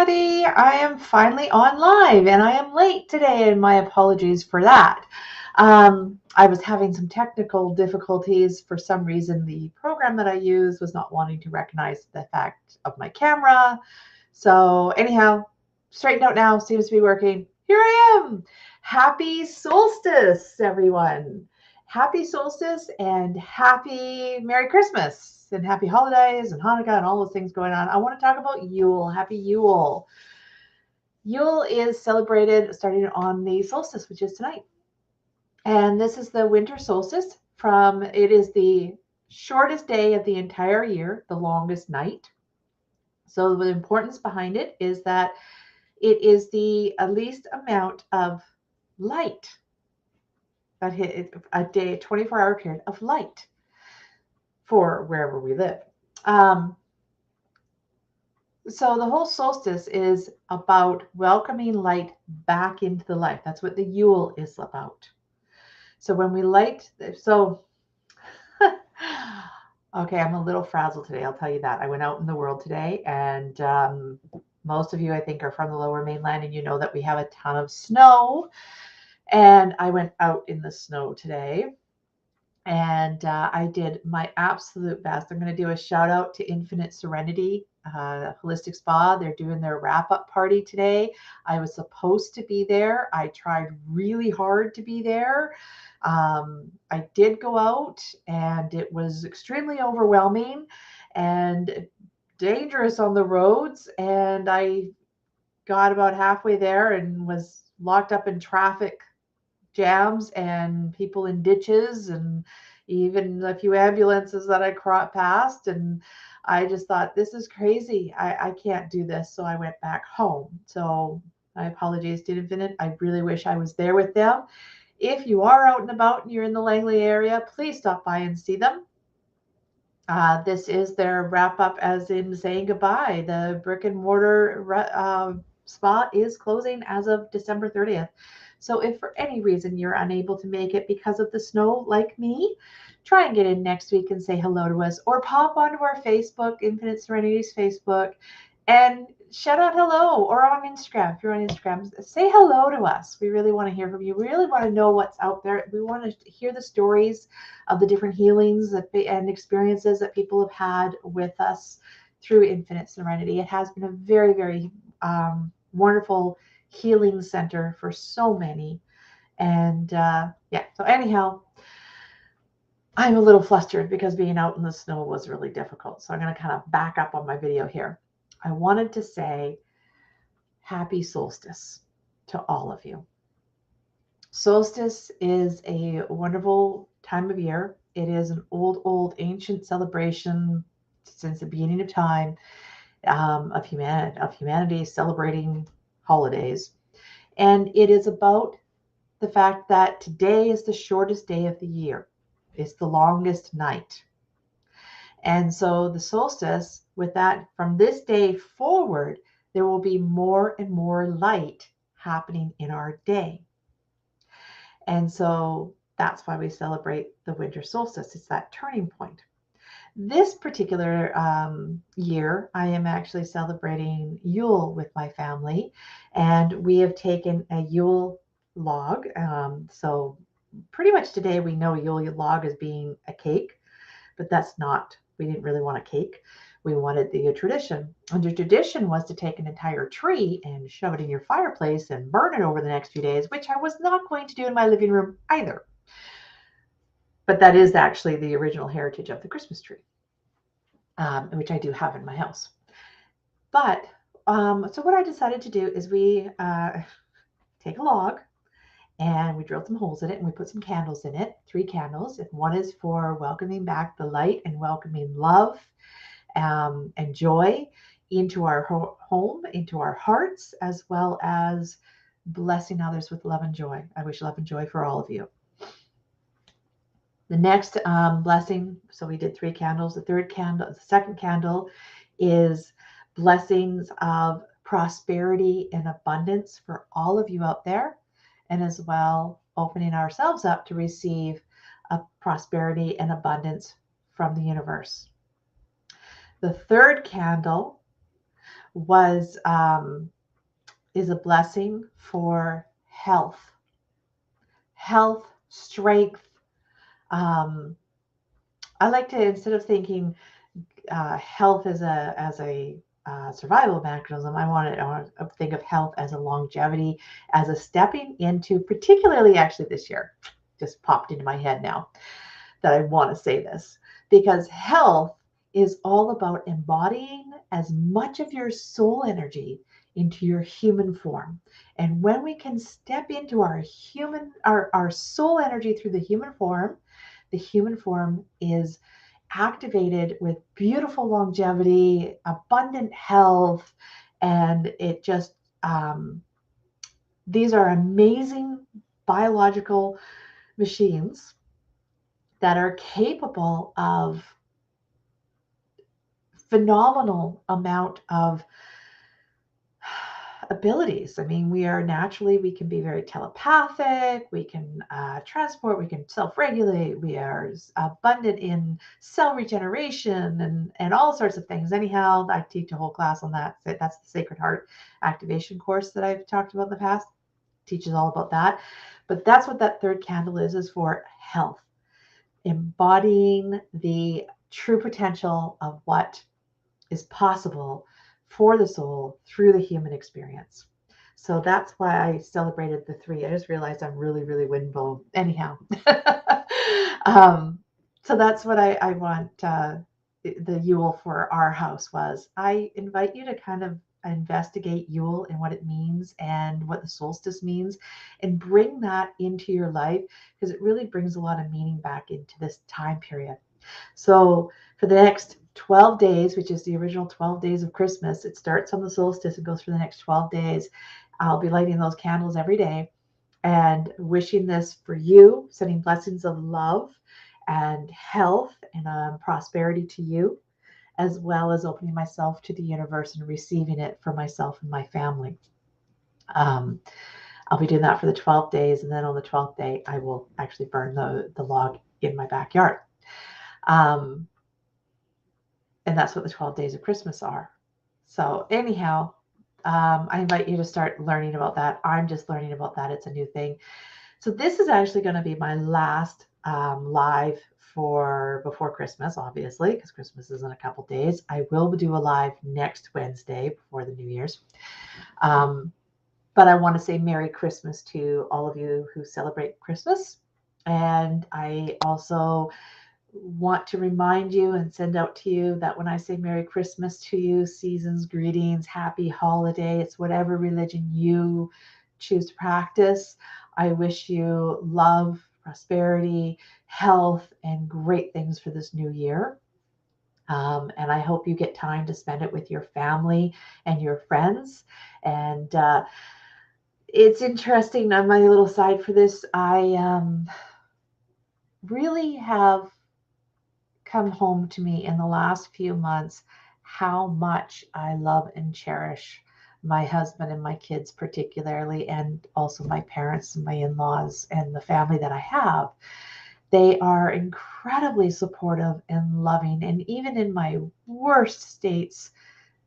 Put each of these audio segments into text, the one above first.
everybody. I am finally on live and I am late today, and my apologies for that. I was having some technical difficulties. For some reason, the program that I use was not wanting to recognize the fact of my camera. So, anyhow, straightened out now, seems to be working. Here I am. Happy solstice, everyone. Happy solstice and happy Merry Christmas and happy holidays and Hanukkah and all those things going on. I want to talk about Yule. Happy Yule. Yule is celebrated starting on the solstice, which is tonight. And this is the winter solstice it is the shortest day of the entire year, the longest night. So the importance behind it is that it is the least amount of light that hit a day, 24-hour period of light for wherever we live. So the whole solstice is about welcoming light back into the life. That's what the Yule is about. So when we light, okay, I'm a little frazzled today. I'll tell you that. I went out in the world today, and most of you, I think, are from the Lower Mainland, and you know that we have a ton of snow. And I went out in the snow today, and I did my absolute best. I'm going to do a shout out to Infinite Serenity Holistic Spa. They're doing their wrap-up party today. I was supposed to be there. I tried really hard to be there. I did go out, and it was extremely overwhelming and dangerous on the roads. And I got about halfway there and was locked up in traffic jams and people in ditches and even a few ambulances that I passed. And I just thought, this is crazy. I can't do this. So I went back home. So my apologies to Infinite. I really wish I was there with them. If you are out and about and you're in the Langley area, please stop by and see them. This is their wrap up, as in saying goodbye. The brick and mortar spa is closing as of December 30th. So if for any reason you're unable to make it because of the snow like me, try and get in next week and say hello to us, or pop onto our Facebook, Infinite Serenity's Facebook, and shout out hello, or on Instagram. If you're on Instagram, say hello to us. We really want to hear from you. We really want to know what's out there. We want to hear the stories of the different healings and experiences that people have had with us through Infinite Serenity. It has been a very, very wonderful healing center for so many. And yeah, so anyhow, I'm a little flustered because being out in the snow was really difficult. So I'm going to kind of back up on my video here. I wanted to say happy solstice to all of you. Solstice is a wonderful time of year. It is an old, ancient celebration since the beginning of time of humanity celebrating holidays. And it is about the fact that today is the shortest day of the year. It's the longest night. And so the solstice, with that, from this day forward, there will be more and more light happening in our day. And so that's why we celebrate the winter solstice. It's that turning point. This particular year, I am actually celebrating Yule with my family, and we have taken a Yule log. So pretty much today we know Yule log as being a cake, but that's not, we didn't really want a cake. We wanted the tradition. And the tradition was to take an entire tree and shove it in your fireplace and burn it over the next few days, which I was not going to do in my living room either. But that is actually the original heritage of the Christmas tree, which I do have in my house. But so what I decided to do is we take a log, and we drilled some holes in it, and we put some candles in it, 3 candles. And one is for welcoming back the light and welcoming love and joy into our home, into our hearts, as well as blessing others with love and joy. I wish love and joy for all of you. The next blessing, so we did 3 candles. The second candle is blessings of prosperity and abundance for all of you out there, and as well opening ourselves up to receive a prosperity and abundance from the universe. The third candle was is a blessing for health, strength. Um, I like to, instead of thinking health as a survival mechanism, I want to think of health as a longevity, as a stepping into, particularly actually this year, just popped into my head now that I want to say this, because health is all about embodying as much of your soul energy into your human form. And when we can step into our soul energy through the human form is activated with beautiful longevity, abundant health, and it just, these are amazing biological machines that are capable of phenomenal amount of abilities. I mean, we can be very telepathic, we can transport, we can self-regulate, we are abundant in cell regeneration and all sorts of things. Anyhow, I teach a whole class on that. That's the Sacred Heart activation course that I've talked about in the past. It teaches all about that. But that's what that third candle is for health, embodying the true potential of what is possible for the soul through the human experience. So that's why I celebrated the three. I just realized I'm really, really windblown. Anyhow, um, so that's what I want. The Yule for our house was. I invite you to kind of investigate Yule and what it means and what the solstice means, and bring that into your life, because it really brings a lot of meaning back into this time period. So for the next 12 days, which is the original 12 days of Christmas, it starts on the solstice and goes for the next 12 days. I'll be lighting those candles every day and wishing this for you, sending blessings of love and health and prosperity to you, as well as opening myself to the universe and receiving it for myself and my family. Um, I'll be doing that for the 12 days, and then on the 12th day, I will actually burn the log in my backyard. Um, and that's what the 12 days of Christmas are. So anyhow, I invite you to start learning about that. I'm just learning about that. It's a new thing. So this is actually going to be my last live for before Christmas, obviously, because Christmas is in a couple days. I will do a live next Wednesday before the New Year's. But I want to say Merry Christmas to all of you who celebrate Christmas. And I also want to remind you and send out to you that when I say Merry Christmas to you, seasons, greetings, happy holiday, it's whatever religion you choose to practice. I wish you love, prosperity, health, and great things for this new year. And I hope you get time to spend it with your family and your friends. And it's interesting on my little side for this. I really have come home to me in the last few months how much I love and cherish my husband and my kids, particularly, and also my parents and my in-laws and the family that I have. They are incredibly supportive and loving, and even in my worst states,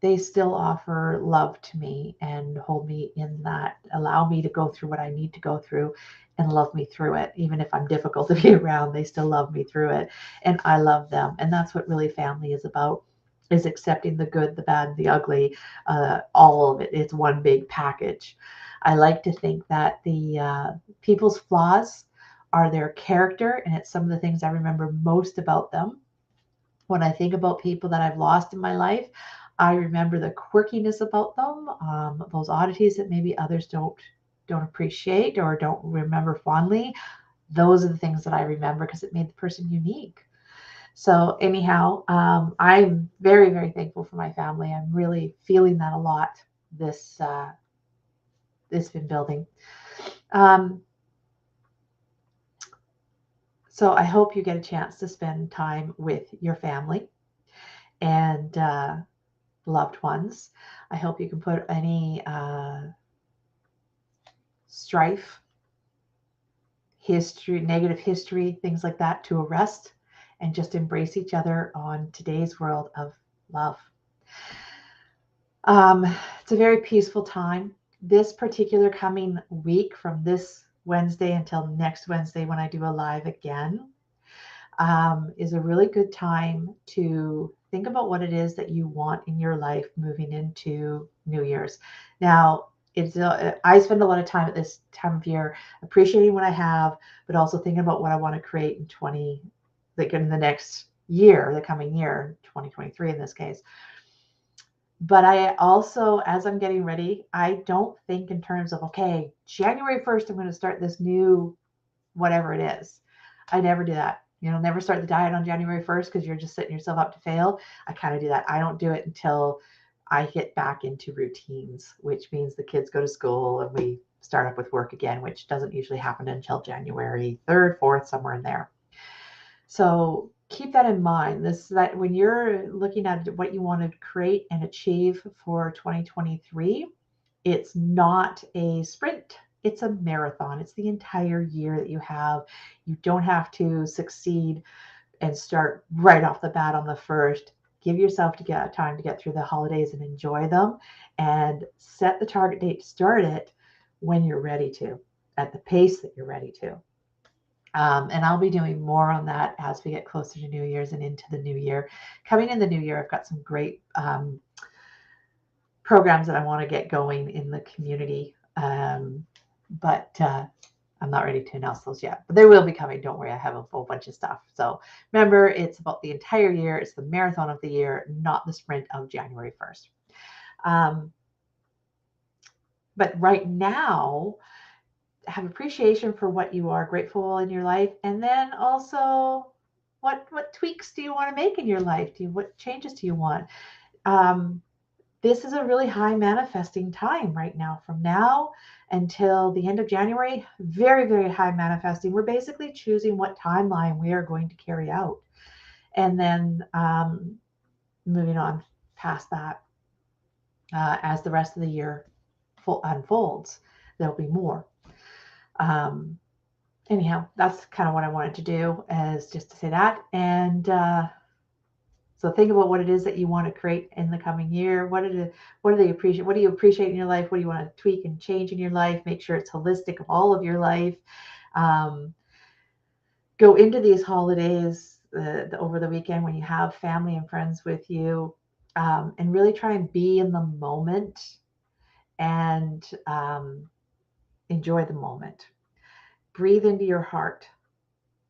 they still offer love to me and hold me in that, allow me to go through what I need to go through and love me through it. Even if I'm difficult to be around, they still love me through it. And I love them. And that's what really family is about, is accepting the good, the bad, the ugly, all of it. It's one big package. I like to think that the people's flaws are their character, and it's some of the things I remember most about them. When I think about people that I've lost in my life, I remember the quirkiness about them, those oddities that maybe others don't appreciate or don't remember fondly. Those are the things that I remember because it made the person unique. So anyhow, I'm very, very thankful for my family. I'm really feeling that a lot. This been building. Um, so I hope you get a chance to spend time with your family and loved ones. I hope you can put any strife, history, negative history, things like that to a rest, and just embrace each other on today's world of love. It's a very peaceful time. This particular coming week, from this Wednesday until next Wednesday when I do a live again, is a really good time to think about what it is that you want in your life moving into New Year's. Now, I spend a lot of time at this time of year appreciating what I have, but also thinking about what I want to create in like in the next year, the coming year, 2023 in this case. But I also, as I'm getting ready, I don't think in terms of, okay, January 1st, I'm going to start this new whatever it is. I never do that. Never start the diet on January 1st because you're just setting yourself up to fail. I kind of do that. I don't do it until I get back into routines, which means the kids go to school and we start up with work again, which doesn't usually happen until January 3rd, 4th, somewhere in there. So keep that in mind. That when you're looking at what you want to create and achieve for 2023, it's not a sprint. It's a marathon. It's the entire year that you have. You don't have to succeed and start right off the bat on the first. Give yourself to get time to get through the holidays and enjoy them, and set the target date to start it when you're ready to, at the pace that you're ready to. And I'll be doing more on that as we get closer to New Year's and into the new year. Coming in the new year, I've got some great programs that I want to get going in the community. But I'm not ready to announce those yet. But they will be coming. Don't worry, I have a whole bunch of stuff. So remember, it's about the entire year. It's the marathon of the year, not the sprint of January 1st. But right now, have appreciation for what you are grateful in your life, and then also what tweaks do you want to make in your life? What changes do you want? This is a really high manifesting time right now. From now until the end of January, very, very high manifesting. We're basically choosing what timeline we are going to carry out, and then moving on past that. As the rest of the year unfolds, there'll be more. Anyhow, that's kind of what I wanted to do, is just to say that. And so think about what it is that you want to create in the coming year. What do you appreciate in your life? What do you want to tweak and change in your life? Make sure it's holistic of all of your life. Go into these holidays over the weekend when you have family and friends with you, and really try and be in the moment and enjoy the moment. Breathe into your heart.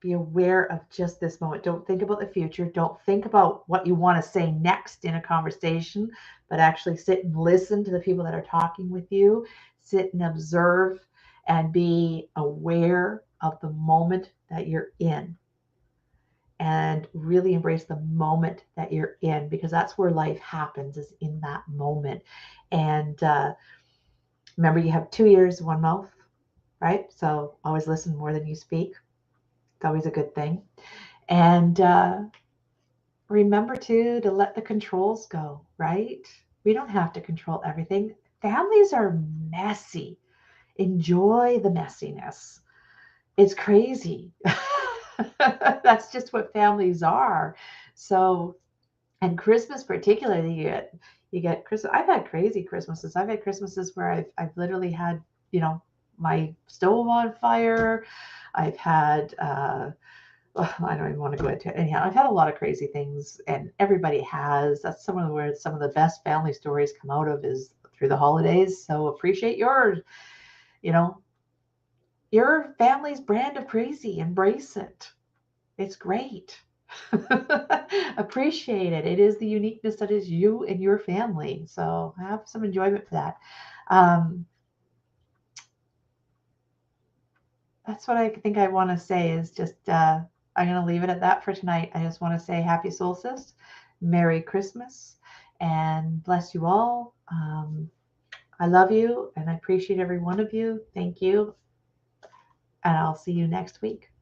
Be aware of just this moment. Don't think about the future. Don't think about what you want to say next in a conversation, but actually sit and listen to the people that are talking with you. Sit and observe and be aware of the moment that you're in. And really embrace the moment that you're in, because that's where life happens, is in that moment. And remember, you have 2 ears, 1 mouth, right? So always listen more than you speak. It's always a good thing. And remember to let the controls go, right? We don't have to control everything. Families are messy. Enjoy the messiness. It's crazy. That's just what families are. So, and Christmas particularly, you get Christmas. I've had crazy Christmases. I've had Christmases where I've literally had, my stove on fire. I've had I don't even want to go into it. Anyhow, I've had a lot of crazy things, and everybody has. That's where some of the best family stories come out of, is through the holidays. So appreciate you know, your family's brand of crazy. Embrace it. It's great. Appreciate it. It is the uniqueness that is you and your family. So have some enjoyment for that. That's what I think I want to say, is just, I'm going to leave it at that for tonight. I just want to say happy solstice, Merry Christmas, and bless you all. I love you and I appreciate every one of you. Thank you. And I'll see you next week.